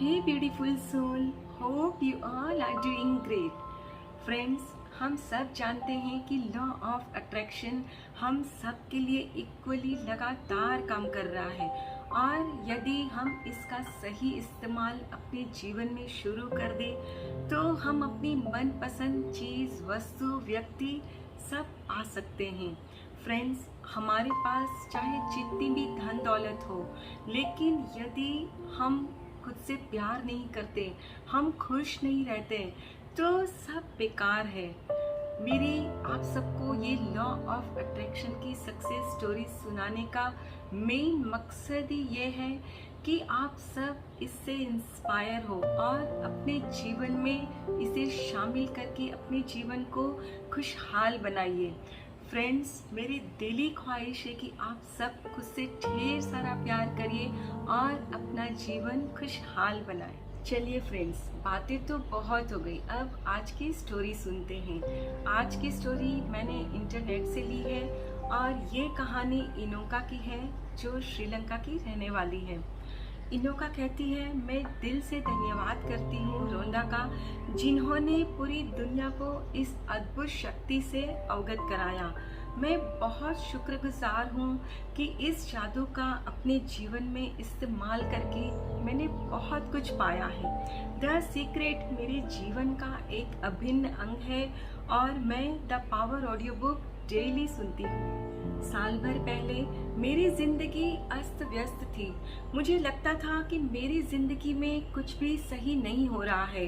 Hey beautiful soul, hope you all are doing great. Friends, हम सब जानते हैं कि लॉ ऑफ अट्रैक्शन हम सब के लिए इक्वली लगातार काम कर रहा है और यदि हम इसका सही इस्तेमाल अपने जीवन में शुरू कर दें तो हम अपनी मनपसंद चीज़, वस्तु, व्यक्ति सब आ सकते हैं। फ्रेंड्स, हमारे पास चाहे जितनी भी धन दौलत हो, लेकिन यदि हम खुद से प्यार नहीं करते, हम खुश नहीं रहते, तो सब बेकार है। मेरी आप सबको ये लॉ ऑफ अट्रैक्शन की सक्सेस स्टोरी सुनाने का मेन मकसद ही ये है कि आप सब इससे इंस्पायर हो और अपने जीवन में इसे शामिल करके अपने जीवन को खुशहाल बनाइए। फ्रेंड्स, मेरी दिली ख्वाहिश है कि आप सब खुद से ढेर सारा प्यार करिए और अपना जीवन खुशहाल बनाएं। चलिए फ्रेंड्स, बातें तो बहुत हो गई, अब आज की स्टोरी सुनते हैं। आज की स्टोरी मैंने इंटरनेट से ली है और ये कहानी इनोका की है जो श्रीलंका की रहने वाली है। इनोका कहती है, मैं दिल से धन्यवाद करती हूँ रोंडा का, जिन्होंने पूरी दुनिया को इस अद्भुत शक्ति से अवगत कराया। मैं बहुत शुक्रगुजार हूँ कि इस जादू का अपने जीवन में इस्तेमाल करके मैंने बहुत कुछ पाया है। द सीक्रेट मेरे जीवन का एक अभिन्न अंग है और मैं the power audio book daily सुनती हूँ। साल भर पहले मेरी जिंदगी अस्त व्यस्त थी। मुझे लगता था कि मेरी जिंदगी में कुछ भी सही नहीं हो रहा है।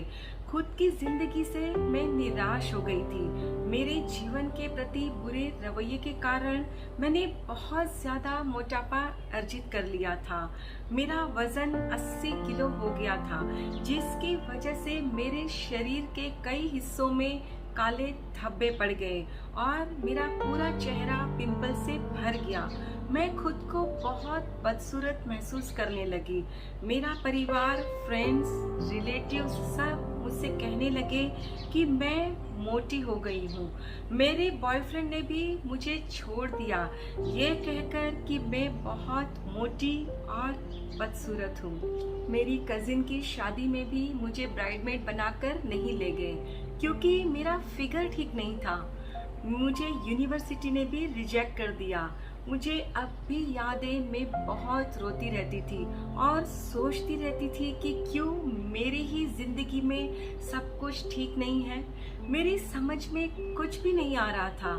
खुद की जिंदगी से मैं निराश हो गई थी। मेरे जीवन के प्रति बुरे रवैये के कारण मैंने बहुत ज्यादा मोटापा अर्जित कर लिया था। मेरा वजन 80 किलो हो गया था, जिसकी वजह से मेरे शरीर के कई हिस्सों में काले धब्बे पड़ गए और मेरा पूरा चेहरा पिंपल से भर गया। मैं खुद को बहुत बदसूरत महसूस करने लगी। मेरा परिवार, फ्रेंड्स, रिलेटिव्स सब मुझसे कहने लगे कि मैं मोटी हो गई हूँ। मेरे बॉयफ्रेंड ने भी मुझे छोड़ दिया, ये कहकर कि मैं बहुत मोटी और बदसूरत हूँ। मेरी कजिन की शादी में भी मुझे ब्राइडमेड बनाकर नहीं ले गए क्योंकि मेरा फिगर ठीक नहीं था। मुझे यूनिवर्सिटी ने भी रिजेक्ट कर दिया। मुझे अब भी याद है, मैं बहुत रोती रहती थी और सोचती रहती थी कि क्यों मेरी ही जिंदगी में सब कुछ ठीक नहीं है। मेरी समझ में कुछ भी नहीं आ रहा था।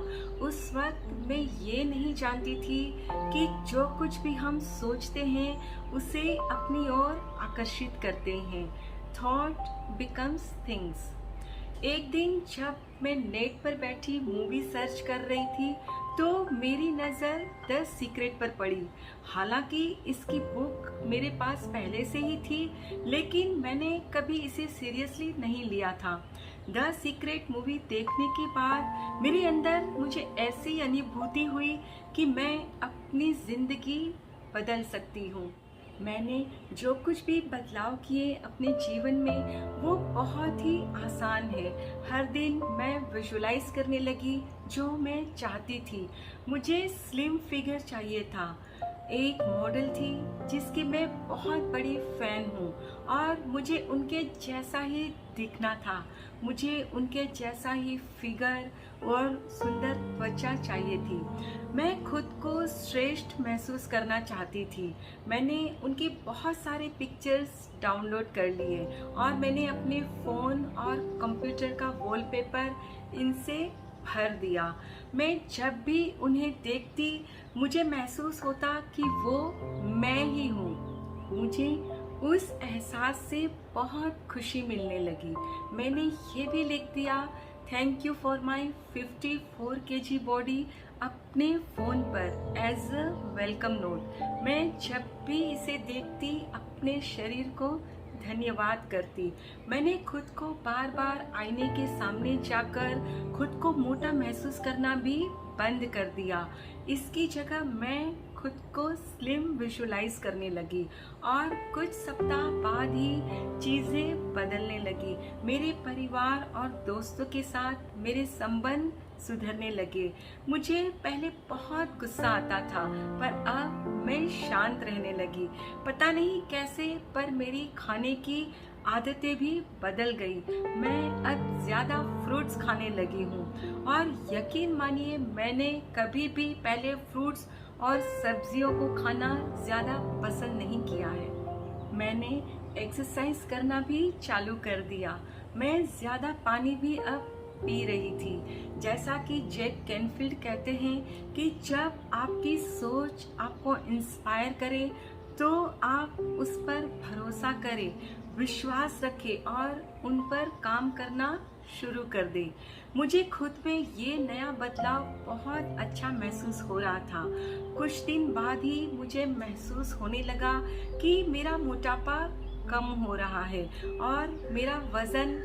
उस वक्त मैं ये नहीं जानती थी कि जो कुछ भी हम सोचते हैं उसे अपनी ओर आकर्षित करते हैं। Thought becomes things. एक दिन जब मैं नेट पर बैठी मूवी सर्च कर रही थी तो मेरी नज़र द सीक्रेट पर पड़ी। हालांकि इसकी बुक मेरे पास पहले से ही थी, लेकिन मैंने कभी इसे सीरियसली नहीं लिया था। द सीक्रेट मूवी देखने के बाद मेरे अंदर मुझे ऐसी अनुभूति हुई कि मैं अपनी ज़िंदगी बदल सकती हूँ। मैंने जो कुछ भी बदलाव किए अपने जीवन में वो बहुत ही आसान है। हर दिन मैं विजुलाइज करने लगी जो मैं चाहती थी। मुझे स्लिम फिगर चाहिए था। एक मॉडल थी जिसकी मैं बहुत बड़ी फैन हूँ और मुझे उनके जैसा ही दिखना था। मुझे उनके जैसा ही फिगर और सुंदर त्वचा चाहिए थी। मैं खुद को श्रेष्ठ महसूस करना चाहती थी। मैंने उनके बहुत सारे पिक्चर्स डाउनलोड कर लिए और मैंने अपने फ़ोन और कंप्यूटर का वॉलपेपर इनसे भर दिया। मैं जब भी उन्हें देखती मुझे महसूस होता कि वो मैं ही हूँ। मुझे उस एहसास से बहुत खुशी मिलने लगी। मैंने ये भी लिख दिया, thank you for my 54 kg body अपने फ़ोन पर एज अ वेलकम नोट। मैं जब भी इसे देखती अपने शरीर को धन्यवाद करती। मैंने खुद को बार बार आईने के सामने जाकर खुद को मोटा महसूस करना भी बंद कर दिया। इसकी जगह मैं खुद को स्लिम विजुलाइज करने लगी और कुछ सप्ताह बाद ही चीज़ें बदलने लगी। मेरे परिवार और दोस्तों के साथ मेरे संबंध सुधरने लगे। मुझे पहले बहुत गुस्सा आता था, पर अब मैं शांत रहने लगी। पता नहीं कैसे पर मेरी खाने की आदतें भी बदल गई। मैं अब ज़्यादा फ्रूट्स खाने लगी हूँ और यकीन मानिए मैंने कभी भी पहले फ्रूट्स और सब्जियों को खाना ज़्यादा पसंद नहीं किया है। मैंने एक्सरसाइज करना भी चालू कर दिया। मैं ज़्यादा पानी भी अब पी रही थी। जैसा कि जैक कैनफील्ड कहते हैं कि जब आपकी सोच आपको इंस्पायर करे तो आप उस पर भरोसा करें, विश्वास रखें और उन पर काम करना शुरू कर दें। मुझे खुद में ये नया बदलाव बहुत अच्छा महसूस हो रहा था। कुछ दिन बाद ही मुझे महसूस होने लगा कि मेरा मोटापा कम हो रहा है और मेरा वजन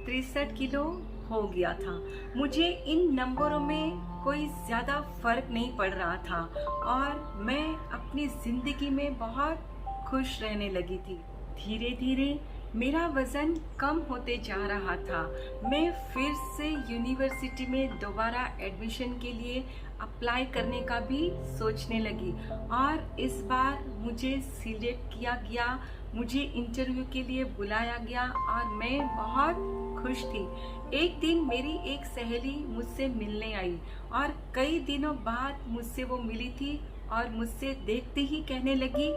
63 किलो हो गया था। मुझे इन नंबरों में कोई ज़्यादा फर्क नहीं पड़ रहा था और मैं अपनी ज़िंदगी में बहुत खुश रहने लगी थी। धीरे धीरे मेरा वज़न कम होते जा रहा था। मैं फिर से यूनिवर्सिटी में दोबारा एडमिशन के लिए अप्लाई करने का भी सोचने लगी और इस बार मुझे सिलेक्ट किया गया। मुझे इंटरव्यू के लिए बुलाया गया और मैं बहुत खुश थी। एक दिन मेरी एक सहेली मुझसे मिलने आई और कई दिनों बाद मुझसे वो मिली थी और मुझसे देखते ही कहने लगी,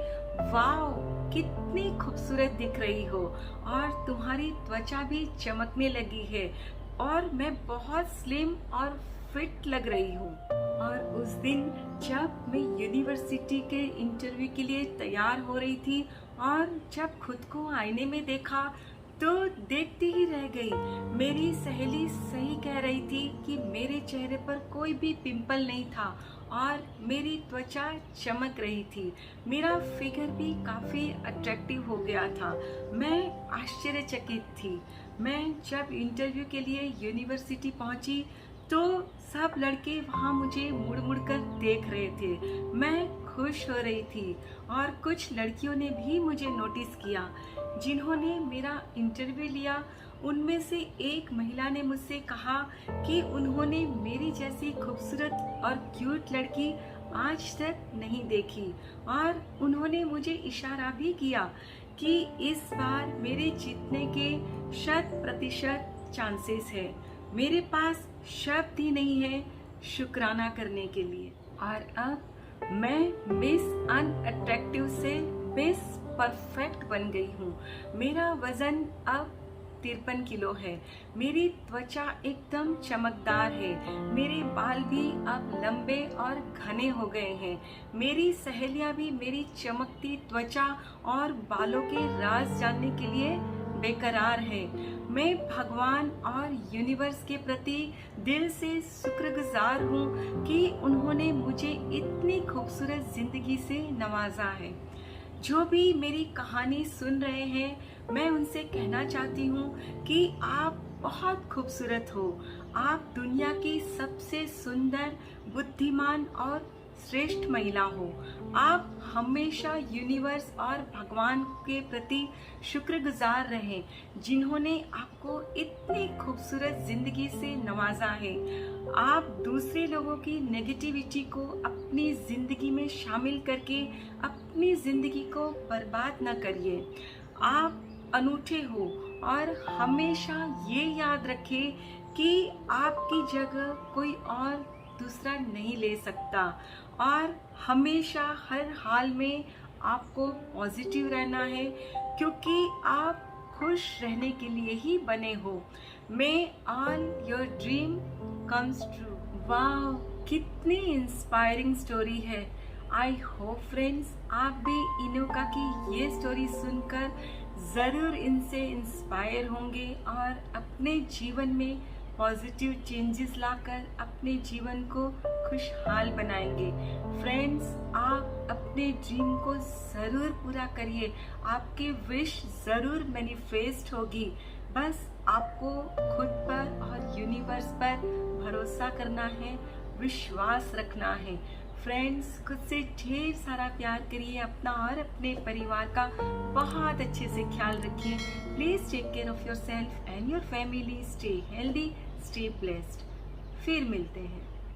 वाओ कितनी खूबसूरत दिख रही हो और तुम्हारी त्वचा भी चमकने लगी है और मैं बहुत स्लिम और फिट लग रही हूँ। और उस दिन जब मैं यूनिवर्सिटी के इंटरव्यू के लिए तैयार हो रही थी और जब खुद को आईने में देखा तो देखती ही रह गई। मेरी सहेली सही कह रही थी कि मेरे चेहरे पर कोई भी पिंपल नहीं था और मेरी त्वचा चमक रही थी। मेरा फिगर भी काफ़ी अट्रैक्टिव हो गया था। मैं आश्चर्यचकित थी। मैं जब इंटरव्यू के लिए यूनिवर्सिटी पहुंची तो सब लड़के वहाँ मुझे मुड़ मुड़ कर देख रहे थे। मैं खुश हो रही थी और कुछ लड़कियों ने भी मुझे नोटिस किया जिन्होंने मेरा इंटरव्यू लिया। उनमें से एक महिला ने मुझसे कहा कि उन्होंने मेरी जैसी खूबसूरत और क्यूट लड़की आज तक नहीं देखी और उन्होंने मुझे इशारा भी किया कि इस बार मेरे जीतने के 100% चांसेस है। मेरे पास शब्द ही नहीं है शुक्राना करने के लिए। और अब मैं मिस अनअट्रैक्टिव से मिस परफेक्ट बन गई हूँ। मेरा वजन अब 53 किलो है। मेरी त्वचा एकदम चमकदार है। मेरे बाल भी अब लंबे और घने हो गए हैं। मेरी सहेलियां भी मेरी चमकती त्वचा और बालों के राज जानने के लिए बेकरार है। मैं भगवान और यूनिवर्स के प्रति दिल से शुक्रगुजार हूँ कि उन्होंने मुझे इतनी खूबसूरत जिंदगी से नवाजा है। जो भी मेरी कहानी सुन रहे हैं, मैं उनसे कहना चाहती हूँ कि आप बहुत खूबसूरत हो। आप दुनिया की सबसे सुंदर, बुद्धिमान और श्रेष्ठ महिला हो। आप हमेशा यूनिवर्स और भगवान के प्रति शुक्रगुजार रहें जिन्होंने आपको इतनी खूबसूरत जिंदगी से नवाजा है। आप दूसरे लोगों की नेगेटिविटी को अपनी जिंदगी में शामिल करके अपनी जिंदगी को बर्बाद न करिए। आप अनूठे हो और हमेशा ये याद रखें कि आपकी जगह कोई और दूसरा नहीं ले सकता और हमेशा हर हाल में आपको पॉजिटिव रहना है क्योंकि आप खुश रहने के लिए ही बने हो। May all your dream comes true. वाह, कितनी इंस्पायरिंग स्टोरी है। आई होप फ्रेंड्स आप भी इनोका की ये स्टोरी सुनकर ज़रूर इनसे इंस्पायर होंगे और अपने जीवन में पॉजिटिव चेंजेस लाकर अपने जीवन को खुशहाल बनाएंगे। फ्रेंड्स, आप अपने ड्रीम को ज़रूर पूरा करिए। आपके विश ज़रूर मैनिफेस्ट होगी। बस आपको खुद पर और यूनिवर्स पर भरोसा करना है, विश्वास रखना है। फ्रेंड्स, खुद से ढेर सारा प्यार करिए। अपना और अपने परिवार का बहुत अच्छे से ख्याल रखिए। Please take care of yourself and your family. Stay healthy, stay blessed. फिर मिलते हैं।